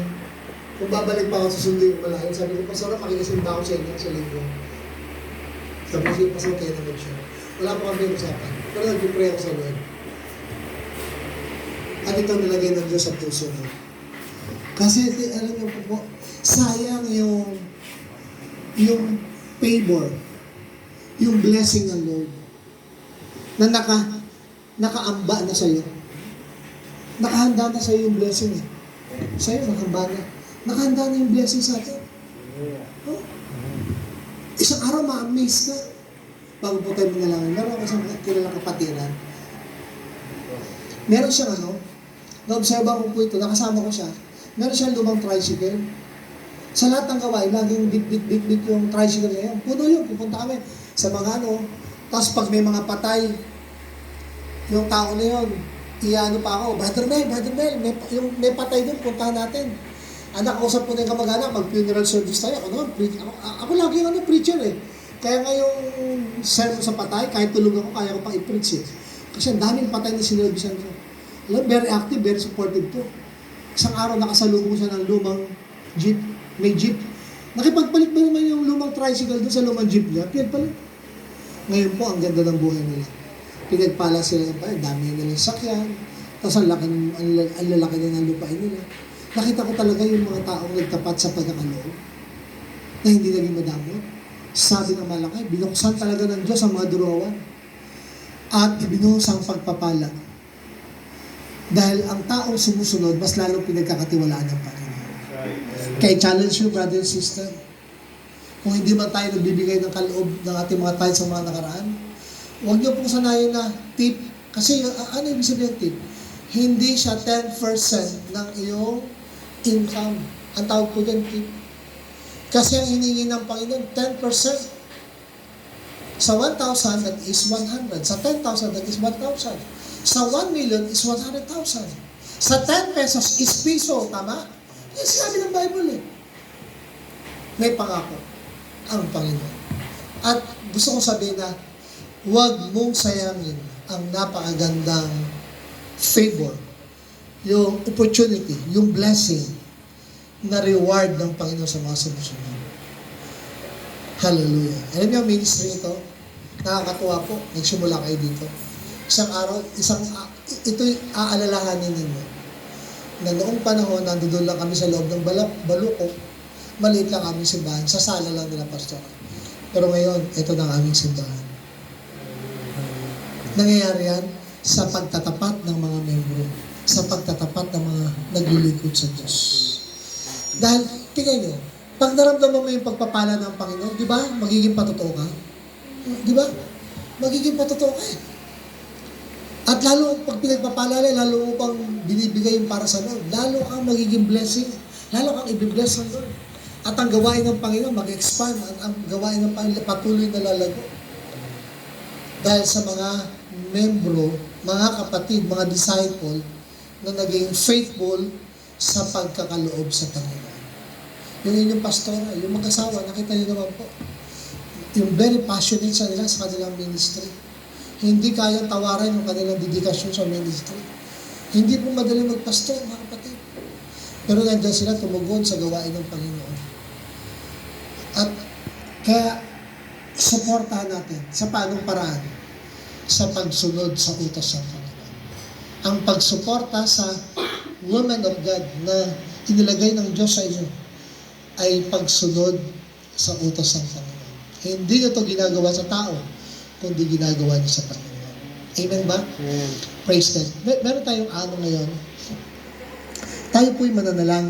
kung babalik pa ako sa sundo yung malayo, sabi ko, Pastor, makikisimba ako sa inyo sa linggo. Sabi ko, Pastor, kayo naman siya. Wala pa kami usapan. Pero nag-pray ako sa Lord. At ito nilagay ng Diyos sa puso mo. Kasi, alam niyo po, sayang yung favor, yung blessing ng Lord, na nakaamba na sa'yo. Nakahanda na sa'yo yung blessing eh. Sa'yo, nakahanda na. Nakahanda na yung blessing sa atin. Oh. Isang araw, ma-amaze ka. Bago po tayo manalangin, meron ako isang kilalang kapatiran. Meron siyang na-observe ko po ito, nakasama ko siya. Meron siyang lumang tricycle. Sa lahat ng gawain, laging bit yung tricycle niya yun. Puno yun, pupunta kami sa mga tapos pag may mga patay, yung tao na yun, iano pa ako, Brother Mel, may patay doon, puntahan natin. Anak, kausap ko na yung kamag-anak, mag-funeral service tayo. Ako naman, ako lagi yung preacher eh. Kaya nga yung sermon sa patay, kahit tulog ako, kaya ko pang i-preach eh. Kasi ang daming patay na sinilbisan ko. Alam, very active, very supportive po. Isang araw nakasalubong siya ng lumang jeep, may jeep. Nakipagpalit ba naman yung lumang tricycle doon sa lumang jeep niya? Pinagpalit. Ngayon po, ang ganda ng buhay nila. Pinagpala sila ng bayan, dami nilang sakyan, tapos ang lalaki na ng lupain nila. Nakita ko talaga yung mga taong nagtapat sa pagkakaloob na hindi naging madamot. Sabi ng malaki, binuksan talaga ng Diyos ang mga durowan at ibinuhos ang pagpapala. Dahil ang taong sumusunod, mas lalong pinagkakatiwalaan ng Panginoon. Kaya challenge you, brother and sister, kung hindi man tayo nagbibigay ng kaloob ng ating mga tayo sa mga nakaraan, huwag niyo pong sanayin na tip. Kasi ano ibig sabihin tip? Hindi siya 10% ng iyong income. Ang tawag po dyan tip. Kasi ang hiningi ng Panginoon, 10%. Sa 1,000, that is 100. Sa 10,000, that is 1,000. Sa 1 million is 100,000. Sa 10 pesos is piso. Tama? Yan sinabi ng Bible eh. May pangako ang Panginoon. At gusto kong sabihin na huwag mong sayangin ang napakagandang favor, yung opportunity, yung blessing na reward ng Panginoon sa mga sumusunod. Hallelujah. Alam niyo ang ministry ito? Nakakatuwa po. Nagsimula kayo dito. Isang araw, ito'y aalalahanin ninyo na noong panahon, nandoon lang kami sa loob ng balukok, maliit lang aming simbahan, sa sala lang nila pastor. Pero ngayon, ito na ang aming simbahan. Nangyayari yan sa pagtatapat ng mga membro, sa pagtatapat ng mga naglilingkod sa Diyos. Dahil, tingnan nyo, pag naramdaman mo yung pagpapala ng Panginoon, di ba, magiging patotoo ka? Di ba? Magiging patotoo ka eh. At lalo, pag pinagpapala, lalo mo pang binibigay yung para sa Lord, lalo kang magiging blessing, lalo kang i-bless ng Lord. At ang gawain ng Panginoon, mag-expand, ang gawain ng Panginoon, patuloy na lalago. Dahil sa mga membro, mga kapatid, mga disciple, na naging faithful sa pagkakaloob sa Panginoon. Yung inyong pastora, yung mag-asawa, nakita niyo naman po, yung very passionate sa nila sa kanilang ministry. Hindi kayang tawaran yung kanilang dedikasyon sa ministry. Hindi po madali magpastor, mga kapatid. Pero nandiyan sila tumugon sa gawain ng Panginoon. At kaya, suportahan natin sa paanong paraan sa pagsunod sa utos ng Panginoon. Ang pagsuporta sa woman of God na inilagay ng Diyos sa inyo ay pagsunod sa utos ng Panginoon. Hindi nyo ito ginagawa sa tao, kundi ginagawa niyo sa Panginoon. Amen ba? Amen. Praise God. Meron tayong ano ngayon. Tayo po'y mananalangin.